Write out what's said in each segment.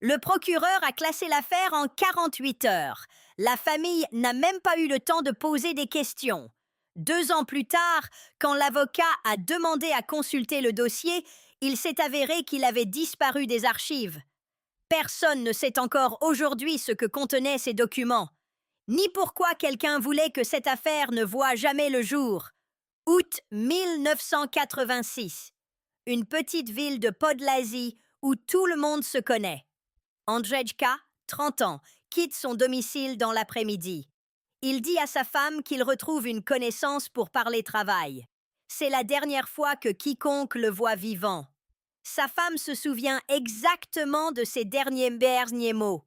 Le procureur a classé l'affaire en 48 heures. La famille n'a même pas eu le temps de poser des questions. 2 ans plus tard, quand l'avocat a demandé à consulter le dossier, il s'est avéré qu'il avait disparu des archives. Personne ne sait encore aujourd'hui ce que contenaient ces documents, ni pourquoi quelqu'un voulait que cette affaire ne voie jamais le jour. Août 1986. Une petite ville de Podlasie où tout le monde se connaît. Andrzejka, 30 ans, quitte son domicile dans l'après-midi. Il dit à sa femme qu'il retrouve une connaissance pour parler travail. C'est la dernière fois que quiconque le voit vivant. Sa femme se souvient exactement de ses derniers mots.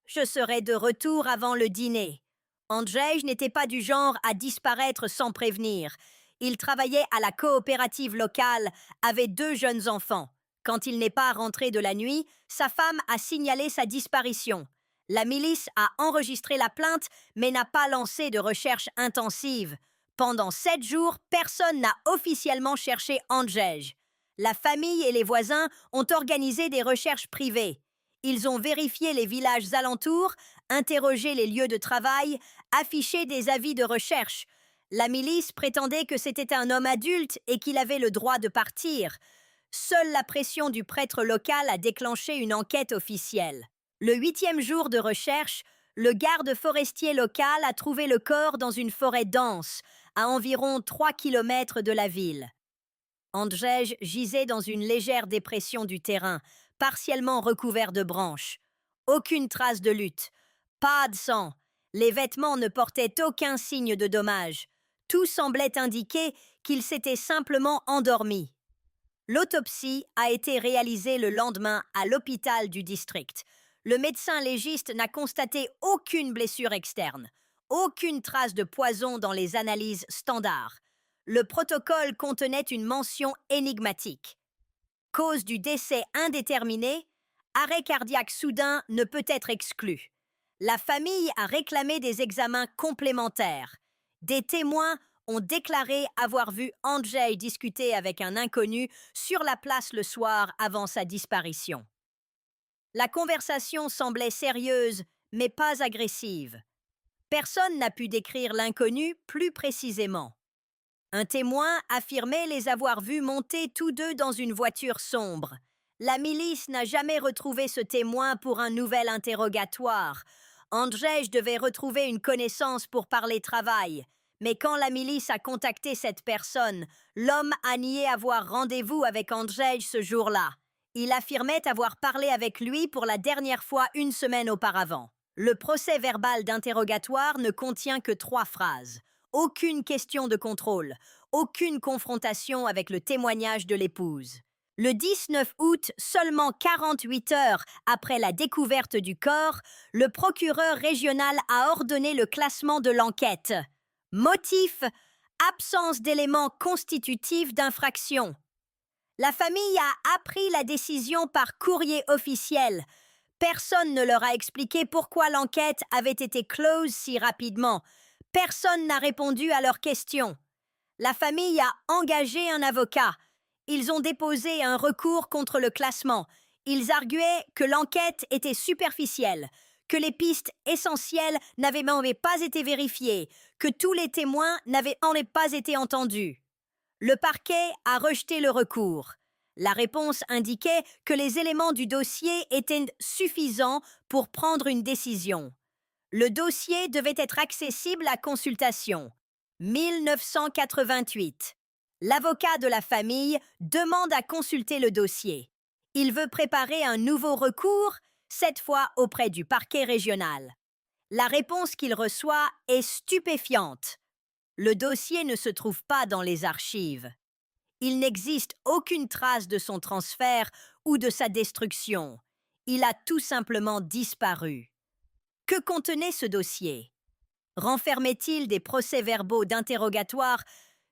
Je serai de retour avant le dîner. Andrzej n'était pas du genre à disparaître sans prévenir. Il travaillait à la coopérative locale, avait 2 jeunes enfants. Quand il n'est pas rentré de la nuit, sa femme a signalé sa disparition. La milice a enregistré la plainte, mais n'a pas lancé de recherche intensive. Pendant 7 jours, personne n'a officiellement cherché Andrzej. La famille et les voisins ont organisé des recherches privées. Ils ont vérifié les villages alentours, interrogé les lieux de travail, affiché des avis de recherche. La milice prétendait que c'était un homme adulte et qu'il avait le droit de partir. Seule la pression du prêtre local a déclenché une enquête officielle. Le 8e jour de recherche, le garde forestier local a trouvé le corps dans une forêt dense, à environ 3 kilomètres de la ville. Andrzej gisait dans une légère dépression du terrain, partiellement recouvert de branches. Aucune trace de lutte, pas de sang. Les vêtements ne portaient aucun signe de dommage. Tout semblait indiquer qu'il s'était simplement endormi. L'autopsie a été réalisée le lendemain à l'hôpital du district. Le médecin légiste n'a constaté aucune blessure externe, aucune trace de poison dans les analyses standards. Le protocole contenait une mention énigmatique. Cause du décès indéterminé, arrêt cardiaque soudain ne peut être exclu. La famille a réclamé des examens complémentaires. Des témoins ont déclaré avoir vu Andrzej discuter avec un inconnu sur la place le soir avant sa disparition. La conversation semblait sérieuse, mais pas agressive. Personne n'a pu décrire l'inconnu plus précisément. Un témoin affirmait les avoir vus monter tous deux dans une voiture sombre. La milice n'a jamais retrouvé ce témoin pour un nouvel interrogatoire. Andrzej devait retrouver une connaissance pour parler travail. Mais quand la milice a contacté cette personne, l'homme a nié avoir rendez-vous avec Andrzej ce jour-là. Il affirmait avoir parlé avec lui pour la dernière fois une semaine auparavant. Le procès-verbal d'interrogatoire ne contient que 3 phrases. Aucune question de contrôle, aucune confrontation avec le témoignage de l'épouse. Le 19 août, seulement 48 heures après la découverte du corps, le procureur régional a ordonné le classement de l'enquête. Motif: absence d'éléments constitutifs d'infraction. La famille a appris la décision par courrier officiel. Personne ne leur a expliqué pourquoi l'enquête avait été close si rapidement. Personne n'a répondu à leurs questions. La famille a engagé un avocat. Ils ont déposé un recours contre le classement. Ils arguaient que l'enquête était superficielle, que les pistes essentielles n'avaient même pas été vérifiées, que tous les témoins n'avaient pas été entendus. Le parquet a rejeté le recours. La réponse indiquait que les éléments du dossier étaient suffisants pour prendre une décision. Le dossier devait être accessible à consultation. 1988. L'avocat de la famille demande à consulter le dossier. Il veut préparer un nouveau recours, cette fois auprès du parquet régional. La réponse qu'il reçoit est stupéfiante. Le dossier ne se trouve pas dans les archives. Il n'existe aucune trace de son transfert ou de sa destruction. Il a tout simplement disparu. Que contenait ce dossier? Renfermait-il des procès-verbaux d'interrogatoire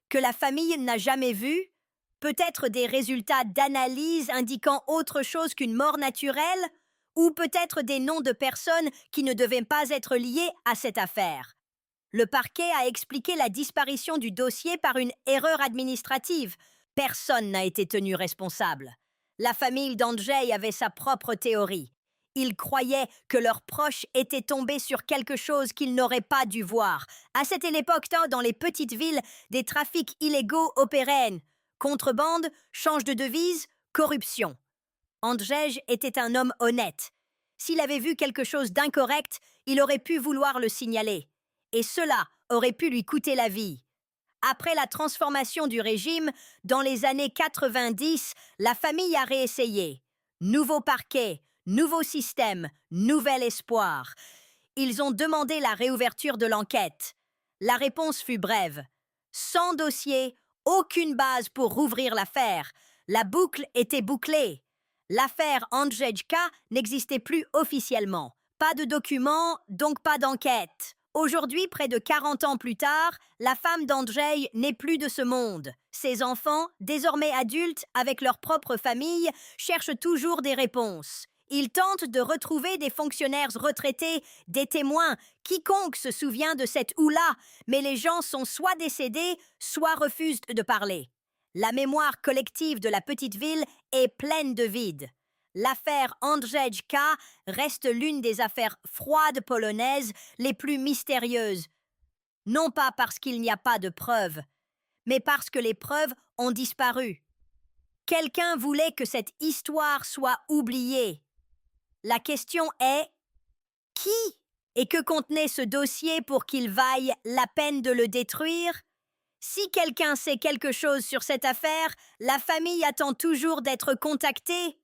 que la famille n'a jamais vus? Peut-être des résultats d'analyse indiquant autre chose qu'une mort naturelle? Ou peut-être des noms de personnes qui ne devaient pas être liées à cette affaire? Le parquet a expliqué la disparition du dossier par une erreur administrative. Personne n'a été tenu responsable. La famille d'Andrzej avait sa propre théorie. Ils croyaient que leurs proches étaient tombés sur quelque chose qu'ils n'auraient pas dû voir. À cette époque, dans les petites villes, des trafics illégaux opéraient. Contrebande, change de devise, corruption. Andrzej était un homme honnête. S'il avait vu quelque chose d'incorrect, il aurait pu vouloir le signaler. Et cela aurait pu lui coûter la vie. Après la transformation du régime, dans les années 90, la famille a réessayé. Nouveau parquet, nouveau système, nouvel espoir. Ils ont demandé la réouverture de l'enquête. La réponse fut brève. Sans dossier, aucune base pour rouvrir l'affaire. La boucle était bouclée. L'affaire Andrzejka n'existait plus officiellement. Pas de documents, donc pas d'enquête. Aujourd'hui, près de 40 ans plus tard, la femme d'Andrzej n'est plus de ce monde. Ses enfants, désormais adultes avec leur propre famille, cherchent toujours des réponses. Ils tentent de retrouver des fonctionnaires retraités, des témoins, quiconque se souvient de cette houla, mais les gens sont soit décédés, soit refusent de parler. La mémoire collective de la petite ville est pleine de vide. L'affaire Andrzejka reste l'une des affaires froides polonaises les plus mystérieuses. Non pas parce qu'il n'y a pas de preuves, mais parce que les preuves ont disparu. Quelqu'un voulait que cette histoire soit oubliée. La question est qui et que contenait ce dossier pour qu'il vaille la peine de le détruire? Si quelqu'un sait quelque chose sur cette affaire, la famille attend toujours d'être contactée.